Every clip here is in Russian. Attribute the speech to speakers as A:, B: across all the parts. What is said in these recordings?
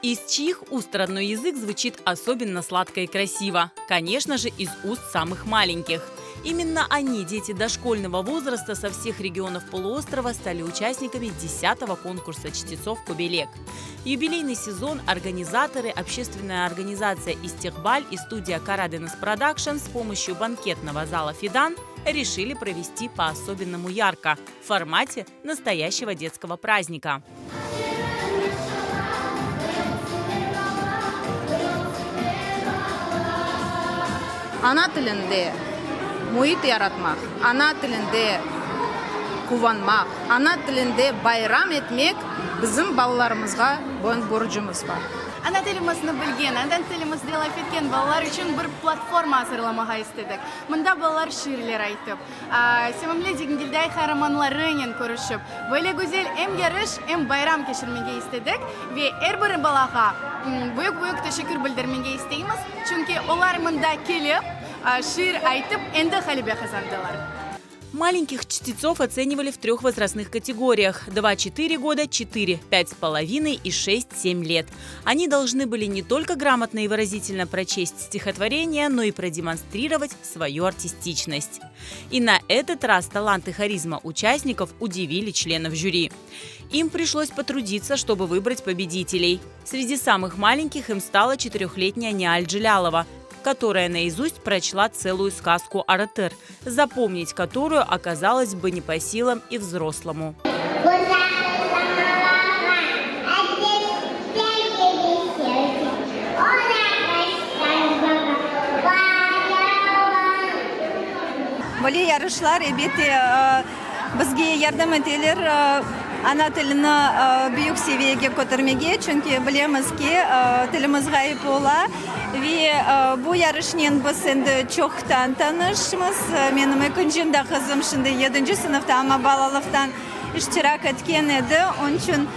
A: Из чьих уст родной язык звучит особенно сладко и красиво? Конечно же, из уст самых маленьких. Именно они, дети дошкольного возраста со всех регионов полуострова, стали участниками 10-го конкурса чтецов «Кобелек». Юбилейный сезон организаторы, общественная организация «Истихбаль» и студия «Караденес Продакшн» с помощью банкетного зала «Фидан» решили провести по-особенному ярко, в формате настоящего детского праздника.
B: Ана тілінде мұйт яратмақ, ана тілінде қуанмақ, ана тілінде байрам етмек біздің балаларымызға борышымыз бар.
C: Ана тілімізді білген, ана тілімізді лайф еткен балалар үшін бір платформа асырламаға істедік. Мұнда балалар ширлер айтып, севімлі дегендердей қайраманларымен көрішіп, böyle güzel hem yarış hem bayram geçirmeye istedik ve her bir балаға büyük teşekkür bildirmeye isteyimiz. Çünkü onlar мұнда келіп, шир айтып, энді халибе қазандылар.
A: Маленьких чтецов оценивали в 3 возрастных категориях – 2-4 года, 4-5,5 и 6-7 лет. Они должны были не только грамотно и выразительно прочесть стихотворение, но и продемонстрировать свою артистичность. И на этот раз талант и харизма участников удивили членов жюри. Им пришлось потрудиться, чтобы выбрать победителей. Среди самых маленьких им стала 4-летняя Ниаль Джилялова, которая наизусть прочла целую сказку «Аратыр», запомнить которую оказалось бы не по силам и взрослому.
D: Böyle yarışlar elbette bizge yardım ederler ana tilini büyük seviyeye götürmeye, çünkü bilemiz ki tilimiz gayip ola ve bu yarışın biz şimdi çoktan tanışmız. Benim ikincimde kızım şimdi 7. sınıfta ama balalıktan iştirak etken edi. Onun için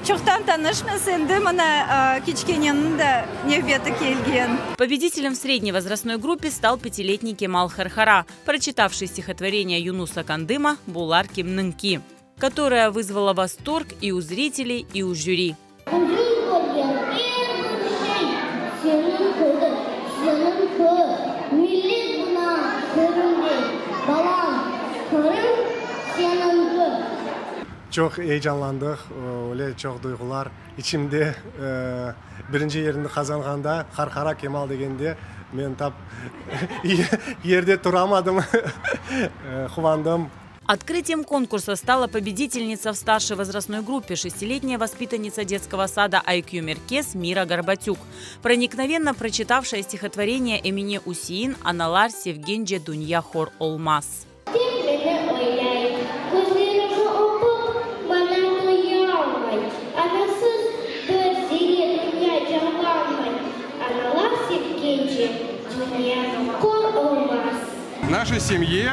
D: çoktan tanışmız, şimdi bana küçükenin de nefbeti kelgen.
A: Победителем в средней возрастной группе стал 5-летний Кемал Хархара, прочитавший стихотворение Юнуса Кандыма «Булар Кимнынки», которое вызвало восторг и у зрителей, и у жюри.
E: Çok heyecanlandık, öyle çok duygular. İçimde birinci yerini kazanğanda Harhara Kemal degende men tap yerde duramadım, кувандым.
A: Открытием конкурса стала победительница в старшей возрастной группе, 6-летняя воспитанница детского сада IQ Меркес Мира Горбатюк, проникновенно прочитавшая стихотворение Эмине Усиин «Аналар Севгенже Дунья Хор Олмаз».
F: В нашей семье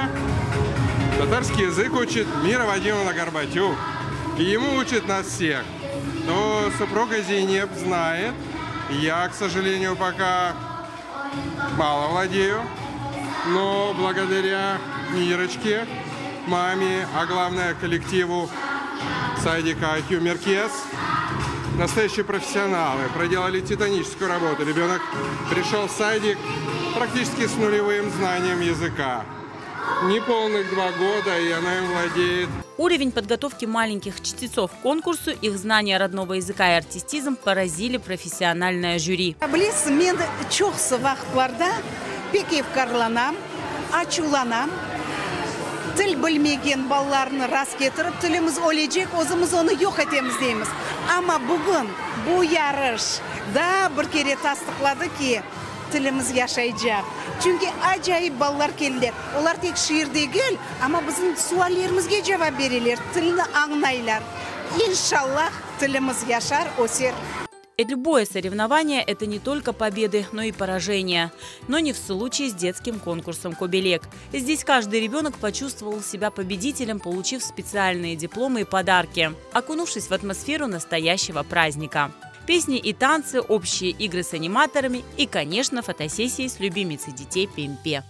F: татарский язык учит Мира Вадимовна Горбатюк, и ему учит нас всех. Но супруга Зейнеп знает, я, к сожалению, пока мало владею, но благодаря Мирочке, маме, а главное коллективу садика IQ Меркес, настоящие профессионалы проделали титаническую работу. Ребенок пришел в садик практически с нулевым знанием языка. Неполных 2 года, и она им владеет.
A: Уровень подготовки маленьких чтецов к конкурсу, их знания родного языка и артистизм поразили профессиональное жюри.
G: Мен çok вақытларда пекев карланам, ачуланам. Тіл білмеген балаларны рас кетіріп, тіліміз олejek, өзіміз оны yok etemiz дейміз. Ama bugün bu yarışda bir kere tasdiqladı ki tilimiz yaşayacak. Çünkü acayip ballar keldiler. Onlar tek şiir değil ama bizim suallerimizge cevap verirler, tilini anlayırlar. İnşallah tilimiz yaşar, öser.
A: Любое соревнование – это не только победы, но и поражения. Но не в случае с детским конкурсом «Кобелек». Здесь каждый ребенок почувствовал себя победителем, получив специальные дипломы и подарки, окунувшись в атмосферу настоящего праздника. Песни и танцы, общие игры с аниматорами и, конечно, фотосессии с любимицей детей Пемпе.